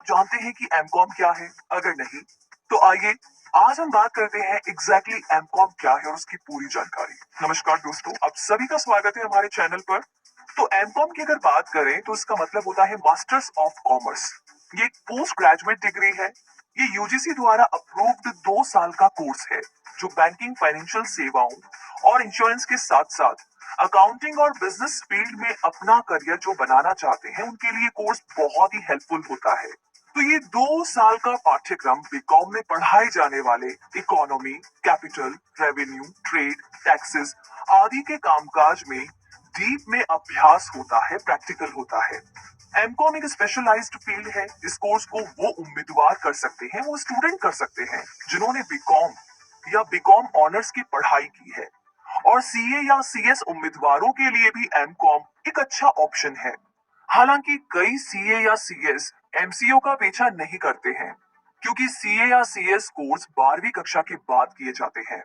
जानते हैं कि एमकॉम क्या है? अगर नहीं, तो आइए आज हम बात करते हैं एग्जैक्टली एमकॉम क्या है और उसकी पूरी जानकारी। नमस्कार दोस्तों, आप सभी का स्वागत है हमारे चैनल पर। तो एमकॉम की अगर बात करें तो इसका मतलब होता है मास्टर्स ऑफ कॉमर्स। ये एक पोस्ट ग्रेजुएट डिग्री है। ये यूजीसी द्वारा अप्रूव्ड 2 साल का कोर्स है जो बैंकिंग, फाइनेंशियल सेवाओं और इंश्योरेंस के साथ साथ अकाउंटिंग और बिजनेस फील्ड में अपना करियर जो बनाना चाहते हैं उनके लिए कोर्स बहुत ही हेल्पफुल होता है। तो ये 2 साल का पाठ्यक्रम बीकॉम में पढ़ाए जाने वाले economy, capital, revenue, trade, taxes आदि के कामकाज में डीप में अभ्यास होता है, प्रैक्टिकल होता है। एमकॉम एक स्पेशलाइज्ड फील्ड है। इस कोर्स को वो उम्मीदवार कर सकते हैं, वो स्टूडेंट कर सकते हैं जिन्होंने बीकॉम या बीकॉम ऑनर्स की पढ़ाई की है। और सीए या सीएस उम्मीदवारों के लिए भी एमकॉम एक अच्छा ऑप्शन है। हालांकि कई सीए या सीएस एमसीओ का पीछा नहीं करते हैं, क्योंकि सीए या सीएस कोर्स 12वीं कक्षा के बाद किए जाते हैं।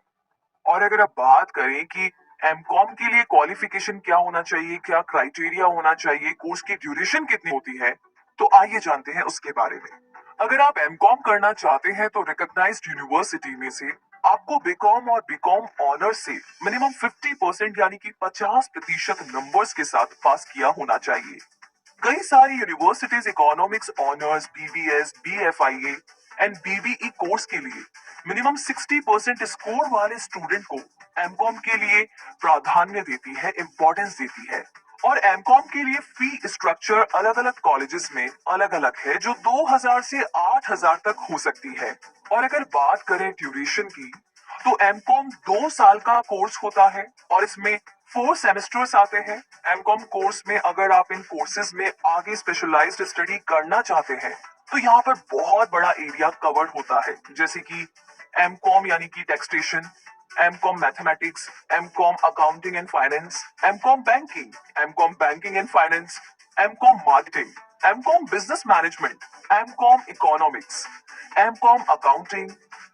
और अगर आप बात करें कि एमकॉम के लिए क्वालिफिकेशन क्या होना चाहिए, क्या क्राइटेरिया होना चाहिए, कोर्स की ड्यूरेशन कितनी होती है, तो आइए जानते हैं उसके बारे में। अगर आप एमकॉम करना चाहते हैं तो रिकॉग्नाइज्ड यूनिवर्सिटी में से आपको बीकॉम और बीकॉम ऑनर्स से मिनिमम 50% यानी कि 50% नंबर्स के साथ पास किया होना चाहिए। कई सारी universities economics honours, BBS, BFIA and BBE course के लिए मिनिमम 60% स्कोर वाले स्टूडेंट को एमकॉम के लिए प्राधान्य देती है, इंपॉर्टेंस देती है। और एमकॉम के लिए फी स्ट्रक्चर अलग अलग कॉलेजेस में अलग अलग है, जो 2000 से 8000 तक हो सकती है। और अगर बात करें ड्यूरेशन की, तो एमकॉम 2 साल का कोर्स होता है और इसमें 4 सेमेस्टर्स आते हैं। एमकॉम कोर्स में अगर आप इन कोर्सेज में आगे स्पेशलाइज्ड स्टडी करना चाहते हैं तो यहाँ पर बहुत बड़ा एरिया कवर होता है, जैसे कि एमकॉम यानी कि taxation, M Com mathematics, M Com accounting and finance, M Com banking and finance, M Com marketing, M Com business management, M Com economics, M Com accounting,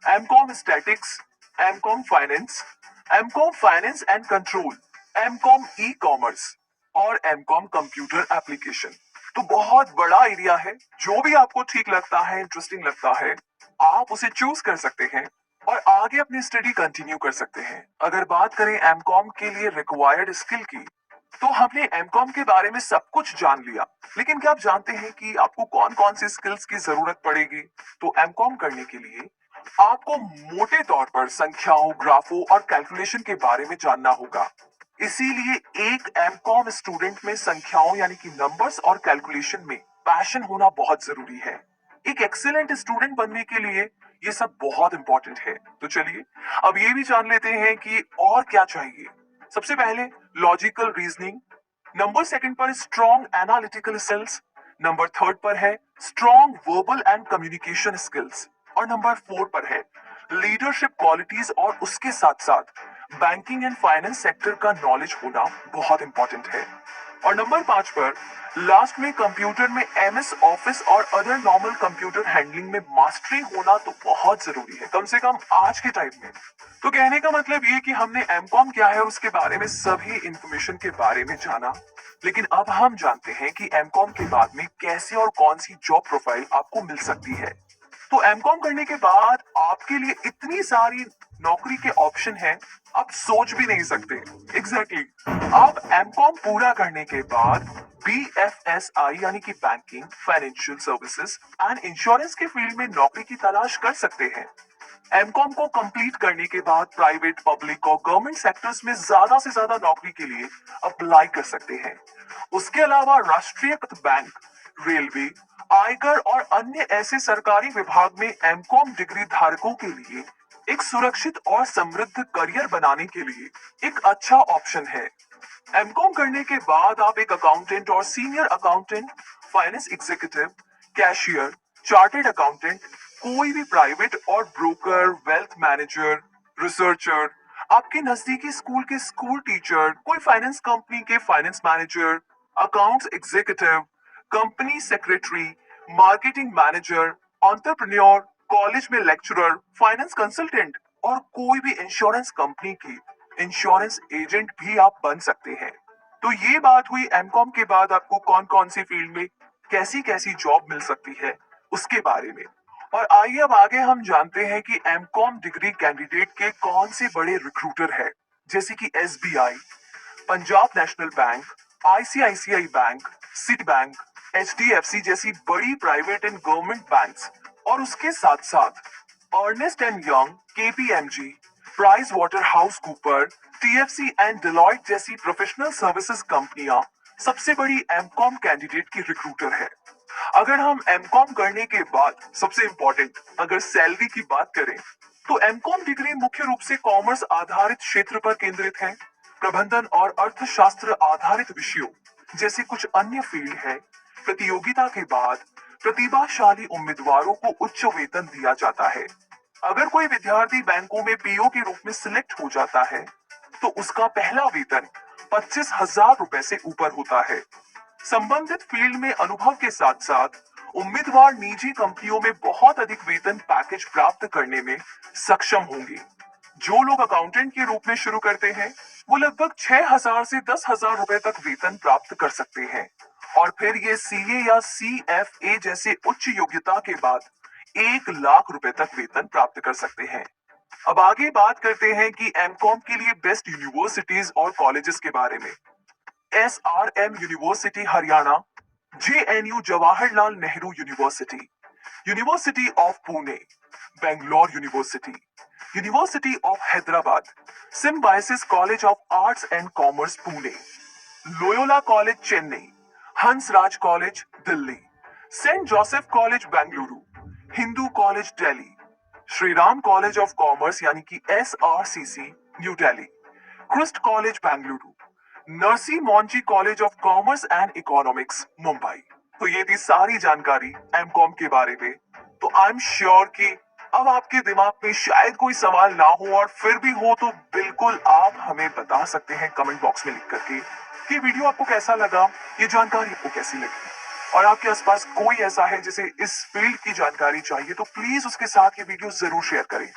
M Com statics, M Com finance, M Com finance and control, M Com e commerce और M Com computer application. तो बहुत बड़ा area है। जो भी आपको ठीक लगता है, इंटरेस्टिंग लगता है, आप उसे चूज कर सकते हैं और आगे अपनी स्टडी कंटिन्यू कर सकते हैं। अगर बात करें एमकॉम के लिए रिक्वायर्ड स्किल की, तो हमने एमकॉम के बारे में सब कुछ जान लिया। लेकिन क्या आप जानते हैं कि आपको कौन कौन सी स्किल्स की जरूरत पड़ेगी? तो एमकॉम करने के लिए आपको मोटे तौर पर संख्याओं, ग्राफों और कैलकुलेशन के बारे में जानना होगा। इसीलिए एक एमकॉम स्टूडेंट में संख्याओं यानी कि नंबर्स और कैलकुलेशन में पैशन होना बहुत जरूरी है। एक एक्सीलेंट स्टूडेंट बनने के लिए ये सब बहुत इंपॉर्टेंट है। तो चलिए अब ये भी जान लेते हैं कि और क्या चाहिए। सबसे पहले लॉजिकल रीजनिंग, नंबर सेकंड पर strong analytical skills, number third पर है strong verbal and communication skills, और नंबर फोर पर है लीडरशिप क्वालिटीज और उसके साथ साथ बैंकिंग एंड फाइनेंस सेक्टर का नॉलेज होना बहुत इंपॉर्टेंट है। और नंबर 5 पर लास्ट में कंप्यूटर में एमएस ऑफिस और अदर नॉर्मल कंप्यूटर हैंडलिंग में मास्टरी होना तो बहुत जरूरी है, कम से कम आज के टाइम में। तो कहने का मतलब ये कि हमने एमकॉम क्या है उसके बारे में सभी इंफॉर्मेशन के बारे में जाना। लेकिन अब हम जानते हैं कि एमकॉम के बाद में कैसे और कौन सी जॉब प्रोफाइल आपको मिल सकती है। तो एमकॉम करने के बाद आपके लिए इतनी सारी नौकरी के ऑप्शन हैं, आप सोच भी नहीं सकते। एग्जैक्टली आप एमकॉम पूरा करने के बाद बीएफएसआई यानी कि banking, financial services and insurance के फील्ड में नौकरी की तलाश कर सकते हैं। एमकॉम को कंप्लीट करने के बाद प्राइवेट, पब्लिक और गवर्नमेंट सेक्टर्स में ज्यादा से ज्यादा नौकरी के लिए अप्लाई कर सकते हैं। उसके अलावा राष्ट्रीयकृत बैंक, रेलवे, आयकर और अन्य ऐसे सरकारी विभाग में एमकॉम डिग्री धारकों के लिए एक सुरक्षित और समृद्ध करियर बनाने के लिए एक अच्छा ऑप्शन है। एमकॉम करने के बाद आप एक अकाउंटेंट और senior accountant, finance executive, cashier, chartered accountant, कोई भी प्राइवेट और ब्रोकर, वेल्थ मैनेजर, रिसर्चर, आपके नजदीकी स्कूल के स्कूल टीचर, कोई फाइनेंस कंपनी के finance manager, accounts executive, company secretary, marketing manager, entrepreneur, college में लेक्चरर, फाइनेंस कंसल्टेंट और कोई भी इंश्योरेंस कंपनी की इंश्योरेंस एजेंट भी आप बन सकते हैं। तो ये बात हुई एमकॉम के बाद आपको कौन कौन सी फील्ड में कैसी कैसी जॉब मिल सकती है। उसके बारे में। और आइए अब आगे हम जानते हैं कि एमकॉम डिग्री कैंडिडेट के कौन से बड़े रिक्रूटर है, जैसे कि SBI, Punjab national bank, ICICI bank, city bank, HDFC जैसी बड़ी प्राइवेट एंड गवर्नमेंट बैंक्स, और उसके साथ साथ Ernst and Young, KPMG, Price Water House Cooper, TFC and Deloitte जैसी प्रोफेशनल सर्विसेज कंपनियां सबसे बड़ी एमकॉम कैंडिडेट की रिक्रूटर है। अगर हम एमकॉम करने के बाद सबसे इंपॉर्टेंट अगर सैलरी की बात करें, तो एमकॉम डिग्री मुख्य रूप से कॉमर्स आधारित क्षेत्र पर केंद्रित है। प्रबंधन और अर्थशास्त्र आधारित विषयों जैसे कुछ अन्य फील्ड है। प्रतियोगिता के बाद प्रतिभाशाली उम्मीदवारों को उच्च वेतन दिया जाता है। अगर कोई विद्यार्थी बैंकों में पीओ के रूप में सिलेक्ट हो जाता है, तो उसका पहला वेतन 25,000 रुपए से ऊपर होता है। संबंधित फील्ड में अनुभव के साथ साथ उम्मीदवार निजी कंपनियों में बहुत अधिक वेतन पैकेज प्राप्त करने में सक्षम होंगे। जो लोग अकाउंटेंट के रूप में शुरू करते हैं, वो लगभग 6,000 से 10,000 रुपए तक वेतन प्राप्त कर सकते हैं, और फिर ये सीए या सीएफए जैसे उच्च योग्यता के बाद 1 लाख रुपए तक वेतन प्राप्त कर सकते हैं। अब आगे बात करते हैं कि एमकॉम के लिए बेस्ट यूनिवर्सिटीज और कॉलेजेस के बारे में। SRM university Haryana, JNU Jawaharlal Nehru university, university of Pune, Bangalore university, university of Hyderabad, Symbiosis college of arts and commerce Pune, Loyola college Chennai, Hansraj college Delhi, Saint Joseph college Bengaluru, Hindu college Delhi, Shri Ram college of commerce यानी कि SRCC new Delhi, Christ college Bengaluru, Narsee Monjee college of commerce and economics Mumbai. तो ये थी सारी जानकारी MCom के बारे में। तो आई एम श्योर कि अब आपके दिमाग में शायद कोई सवाल ना हो, और फिर भी हो तो बिल्कुल आप हमें बता सकते हैं कमेंट बॉक्स में लिख करके कि वीडियो आपको कैसा लगा, ये जानकारी आपको कैसी लगी। और आपके आसपास कोई ऐसा है जिसे इस फील्ड की जानकारी चाहिए, तो प्लीज उसके साथ ये वीडियो जरूर शेयर करें।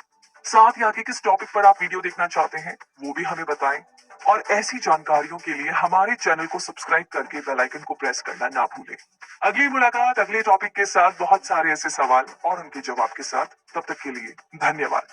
साथ ही आगे किस टॉपिक पर आप वीडियो देखना चाहते हैं वो भी हमें बताएं। और ऐसी जानकारियों के लिए हमारे चैनल को सब्सक्राइब करके बेल आइकन को प्रेस करना ना भूलें। अगली मुलाकात अगले टॉपिक के साथ, बहुत सारे ऐसे सवाल और उनके जवाब के साथ। तब तक के लिए धन्यवाद।